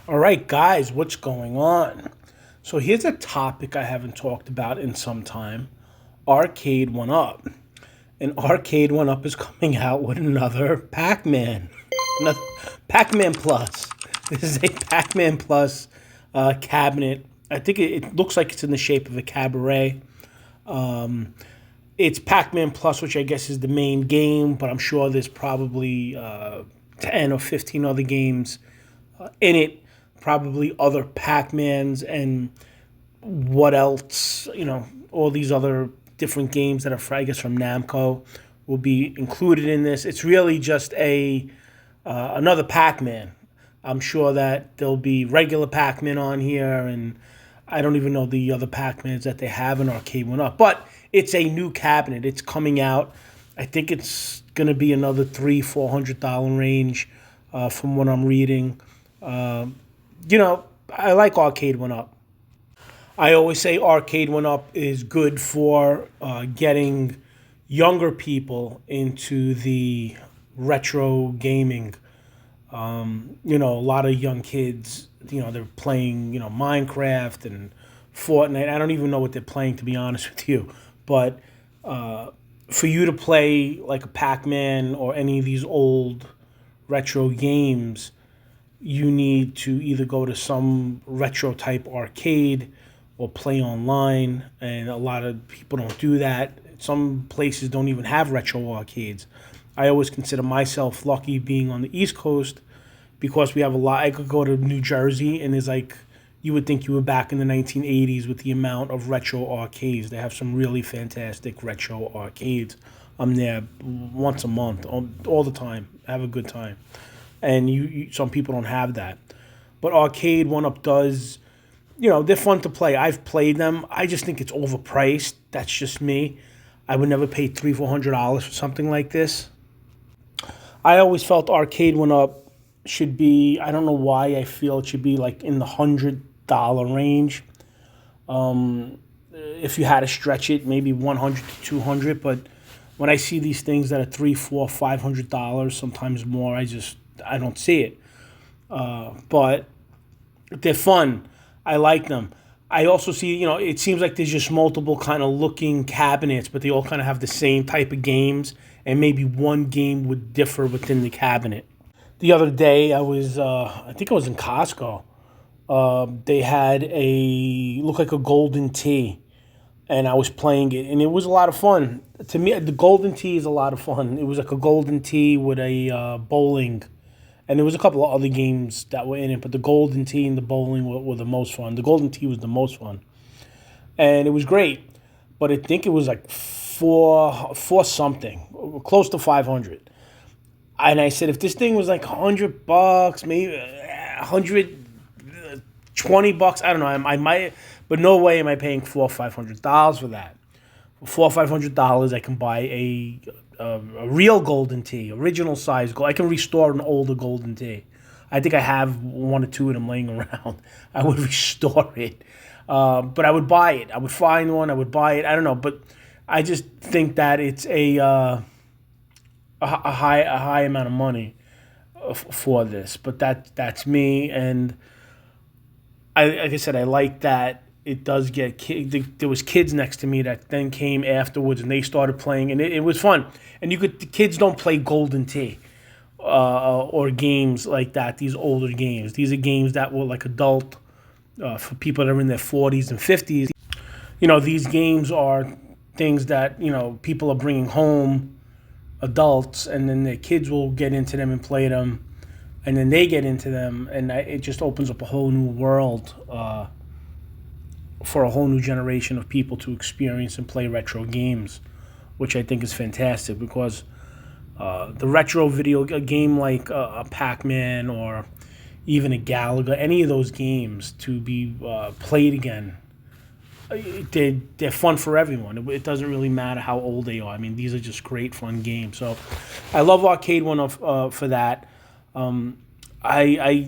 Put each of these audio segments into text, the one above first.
All right, guys, what's going on? So here's a topic I haven't talked about in some time. Arcade1Up. And Arcade1Up is coming out with another Pac-Man. Another Pac-Man Plus. This is a Pac-Man Plus cabinet. I think it looks like it's in the shape of a cabaret. It's Pac-Man Plus, which I guess is the main game, but I'm sure there's probably 10 or 15 other games in it, probably other Pac-Mans and what else, all these other different games that are, I guess, from Namco will be included in this. It's really just a another Pac-Man. I'm sure that there'll be regular Pac-Man on here, and I don't even know the other Pac-Mans that they have in Arcade1Up. But it's a new cabinet. It's coming out. I think it's going to be another $300-400 range from what I'm reading. I like Arcade1Up. I always say Arcade1Up is good for getting younger people into the retro gaming. A lot of young kids, they're playing, Minecraft and Fortnite. I don't even know what they're playing, to be honest with you. But for you to play like a Pac-Man or any of these old retro games, you need to either go to some retro type arcade or play online, and a lot of people don't do that. Some places don't even have retro arcades. I always consider myself lucky being on the East Coast because we have a lot. I could go to New Jersey, and there's like, you would think you were back in the 1980s with the amount of retro arcades. They have some really fantastic retro arcades. I'm there once a month, all the time. I have a good time. And some people don't have that. But Arcade1Up does, they're fun to play. I've played them. I just think it's overpriced. That's just me. I would never pay $300-400 for something like this. I always felt Arcade1Up should be, I don't know why I feel it should be like in the $100 range. If you had to stretch it, maybe $100 to $200. But when I see these things that are $300-400, $500, sometimes more, I don't see it. But they're fun. I like them. I also see, it seems like there's just multiple kind of looking cabinets, but they all kind of have the same type of games, and maybe one game would differ within the cabinet. The other day, I think I was in Costco. They had looked like a golden tee, and I was playing it, and it was a lot of fun. To me, the golden tee is a lot of fun. It was like a golden tee with a bowling. And there was a couple of other games that were in it, but the golden tee and the bowling were the most fun. The golden tee was the most fun, and it was great. But I think it was like four something, close to 500. And I said, if this thing was like $100, maybe $120, I don't know. I might, but no way am I paying $400-500 for that. For $400-500, I can buy a real golden tee, original size gold. I can restore an older golden tee. I think I have one or two of them laying around. I would restore it, but I would buy it. I would find one. I would buy it. I don't know, but I just think that it's a high amount of money for this. But that's me, and like I said, I like that. It does get there was kids next to me that then came afterwards, and they started playing, and it was fun. And the kids don't play Golden Tee or games like that. These older games. These are games that were like adult for people that are in their 40s and 50s. These games are things that people are bringing home, adults, and then their kids will get into them and play them, and then they get into them, and it just opens up a whole new world. For a whole new generation of people to experience and play retro games, which I think is fantastic because the retro a game like a Pac-Man or even a Galaga, any of those games to be played again, they're fun for everyone. It doesn't really matter how old they are. I mean, these are just great, fun games. So I love Arcade1Up for that.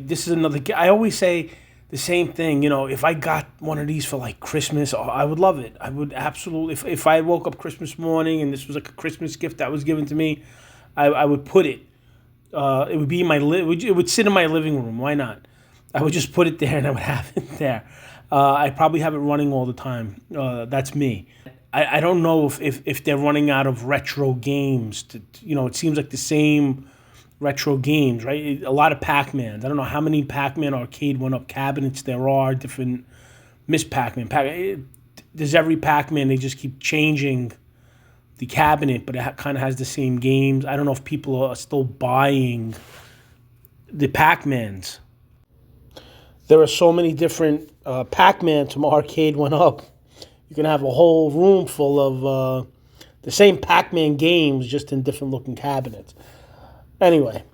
This is another. I always say the same thing, if I got one of these for like Christmas, I would love it. I would absolutely, if I woke up Christmas morning and this was like a Christmas gift that was given to me, I would put it. It would be it would sit in my living room. Why not? I would just put it there and I would have it there. I probably have it running all the time. That's me. I don't know if they're running out of retro games. It seems like the same retro games, right? A lot of Pac-Mans. I don't know how many Pac-Man Arcade1Up cabinets there are, different Miss Pac-Man. There's every Pac-Man, they just keep changing the cabinet, but it kind of has the same games. I don't know if people are still buying the Pac-Mans. There are so many different Pac-Mans from Arcade1Up. You can have a whole room full of the same Pac-Man games, just in different looking cabinets. Anyway,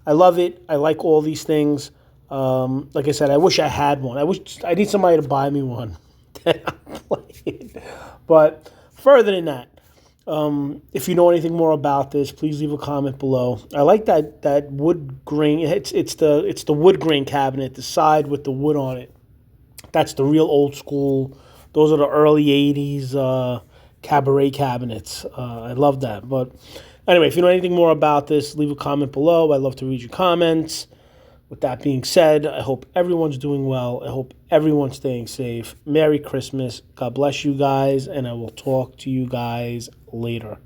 I love it. I like all these things. Like I said, I wish I had one. I need somebody to buy me one. But further than that, if you know anything more about this, please leave a comment below. I like that wood grain. It's the wood grain cabinet, the side with the wood on it. That's the real old school. Those are the early '80s cabaret cabinets. I love that. But anyway, if you know anything more about this, leave a comment below. I love to read your comments. With that being said, I hope everyone's doing well. I hope everyone's staying safe. Merry Christmas. God bless you guys, and I will talk to you guys later.